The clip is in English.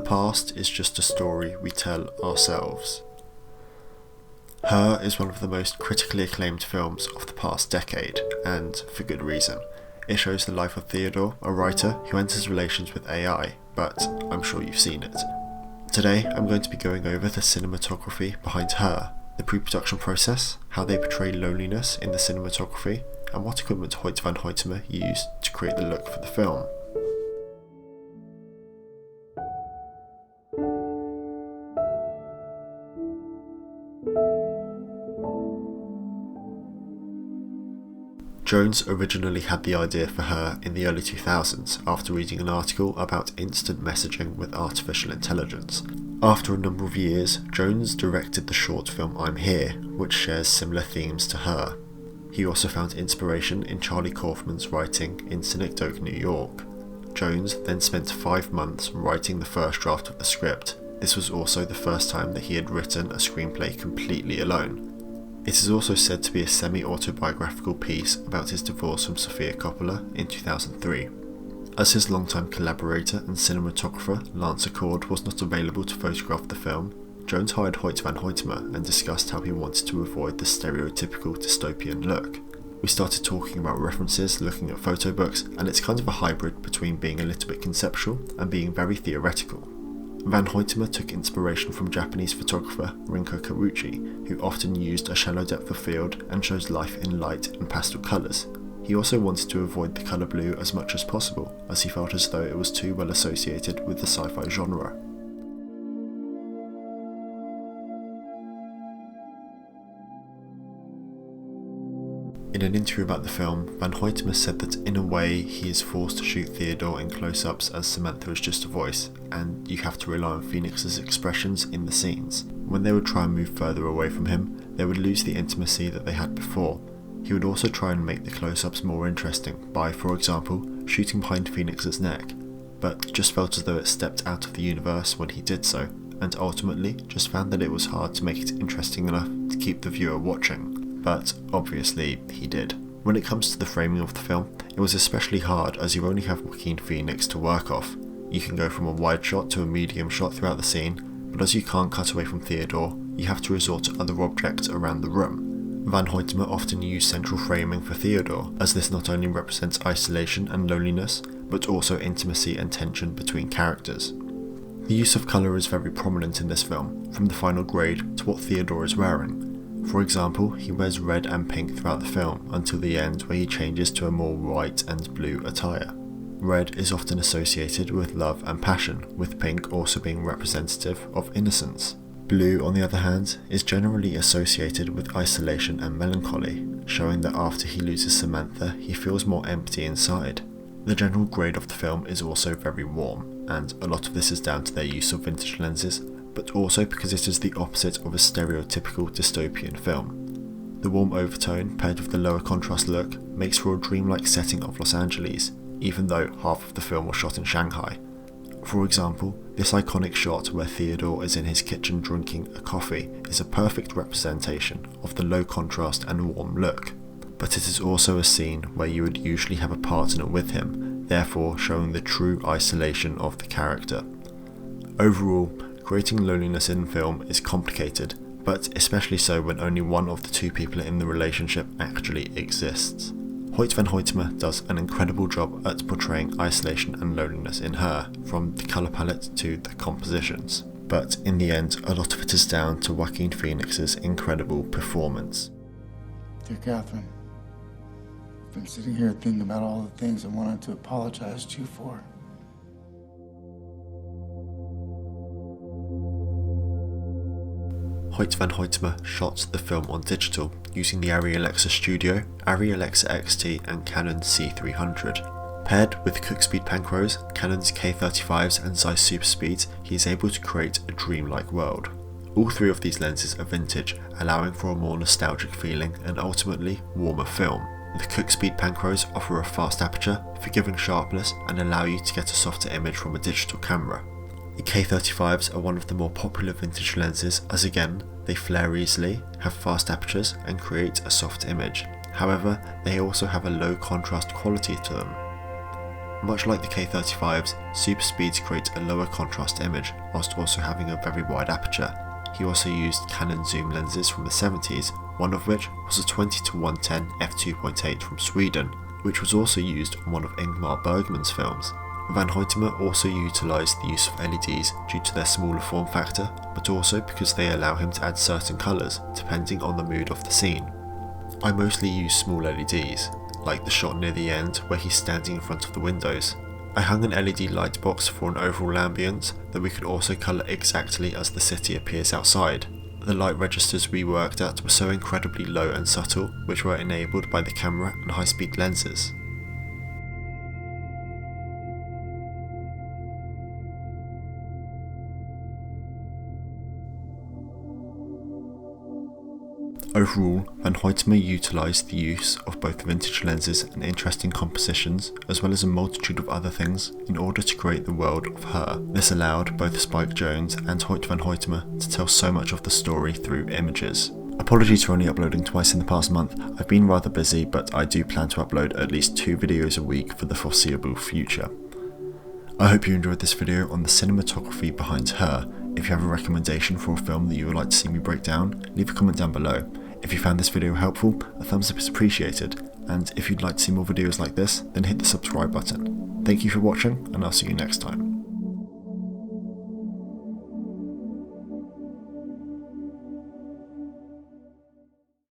past is just a story we tell ourselves. Her is one of the most critically acclaimed films of the past decade, and for good reason. It shows the life of Theodore, a writer who enters relations with AI, but I'm sure you've seen it. Today I'm going to be going over the cinematography behind Her, the pre-production process, how they portray loneliness in the cinematography, and what equipment Hoyt van Hoytema used to create the look for the film. Jones originally had the idea for Her in the early 2000s after reading an article about instant messaging with artificial intelligence. After a number of years, Jones directed the short film I'm Here, which shares similar themes to Her. He also found inspiration in Charlie Kaufman's writing in Synecdoche, New York. Jones then spent 5 months writing the first draft of the script. This was also the first time that he had written a screenplay completely alone. It is also said to be a semi-autobiographical piece about his divorce from Sofia Coppola in 2003. As his longtime collaborator and cinematographer Lance Accord was not available to photograph the film, Jones hired Hoyt van Hoytema and discussed how he wanted to avoid the stereotypical dystopian look. We started talking about references, looking at photo books, and it's kind of a hybrid between being a little bit conceptual and being very theoretical. Van Hoytema took inspiration from Japanese photographer Rinko Karuchi, who often used a shallow depth of field and shows life in light and pastel colours. He also wanted to avoid the colour blue as much as possible, as he felt as though it was too well associated with the sci-fi genre. In an interview about the film, Van Hoytema said that in a way he is forced to shoot Theodore in close-ups as Samantha is just a voice, and you have to rely on Phoenix's expressions in the scenes. When they would try and move further away from him, they would lose the intimacy that they had before. He would also try and make the close-ups more interesting by, for example, shooting behind Phoenix's neck, but just felt as though it stepped out of the universe when he did so, and ultimately just found that it was hard to make it interesting enough to keep the viewer watching. But obviously he did. When it comes to the framing of the film, it was especially hard as you only have Joaquin Phoenix to work off. You can go from a wide shot to a medium shot throughout the scene, but as you can't cut away from Theodore, you have to resort to other objects around the room. Van Hoytema often used central framing for Theodore, as this not only represents isolation and loneliness, but also intimacy and tension between characters. The use of colour is very prominent in this film, from the final grade to what Theodore is wearing. For example, he wears red and pink throughout the film until the end where he changes to a more white and blue attire. Red is often associated with love and passion, with pink also being representative of innocence. Blue, on the other hand, is generally associated with isolation and melancholy, showing that after he loses Samantha, he feels more empty inside. The general grade of the film is also very warm, and a lot of this is down to their use of vintage lenses, but also because it is the opposite of a stereotypical dystopian film. The warm overtone paired with the lower contrast look makes for a dreamlike setting of Los Angeles, even though half of the film was shot in Shanghai. For example, this iconic shot where Theodore is in his kitchen drinking a coffee is a perfect representation of the low contrast and warm look. But it is also a scene where you would usually have a partner with him, therefore showing the true isolation of the character. Overall, creating loneliness in film is complicated, but especially so when only one of the two people in the relationship actually exists. Hoyt van Hoytema does an incredible job at portraying isolation and loneliness in Her, from the colour palette to the compositions. But in the end, a lot of it is down to Joaquin Phoenix's incredible performance. Dear Catherine, I've been sitting here thinking about all the things I wanted to apologize to you for. Hoyt van Hoytema shot the film on digital using the Arri Alexa Studio, Arri Alexa XT and Canon C300. Paired with Cookspeed Panchros, Canon's K35s and Zeiss Super Speeds, he is able to create a dreamlike world. All three of these lenses are vintage, allowing for a more nostalgic feeling and ultimately warmer film. The Cookspeed Panchros offer a fast aperture, forgiving sharpness and allow you to get a softer image from a digital camera. The K35s are one of the more popular vintage lenses as again, they flare easily, have fast apertures and create a soft image. However, they also have a low contrast quality to them. Much like the K35's, super speeds create a lower contrast image whilst also having a very wide aperture. He also used Canon zoom lenses from the 70s, one of which was a 20-110 f2.8 from Sweden, which was also used on one of Ingmar Bergman's films. Van Hoytema also utilised the use of LEDs due to their smaller form factor, but also because they allow him to add certain colours depending on the mood of the scene. I mostly use small LEDs, like the shot near the end where he's standing in front of the windows. I hung an LED light box for an overall ambience that we could also colour exactly as the city appears outside. The light registers we worked at were so incredibly low and subtle, which were enabled by the camera and high-speed lenses. Overall, Van Hoytema utilised the use of both vintage lenses and interesting compositions, as well as a multitude of other things, in order to create the world of Her. This allowed both Spike Jonze and Hoyt van Hoytema to tell so much of the story through images. Apologies for only uploading twice in the past month. I've been rather busy, but I do plan to upload at least 2 videos a week for the foreseeable future. I hope you enjoyed this video on the cinematography behind Her. If you have a recommendation for a film that you would like to see me break down, leave a comment down below. If you found this video helpful, a thumbs up is appreciated, and if you'd like to see more videos like this, then hit the subscribe button. Thank you for watching, and I'll see you next time.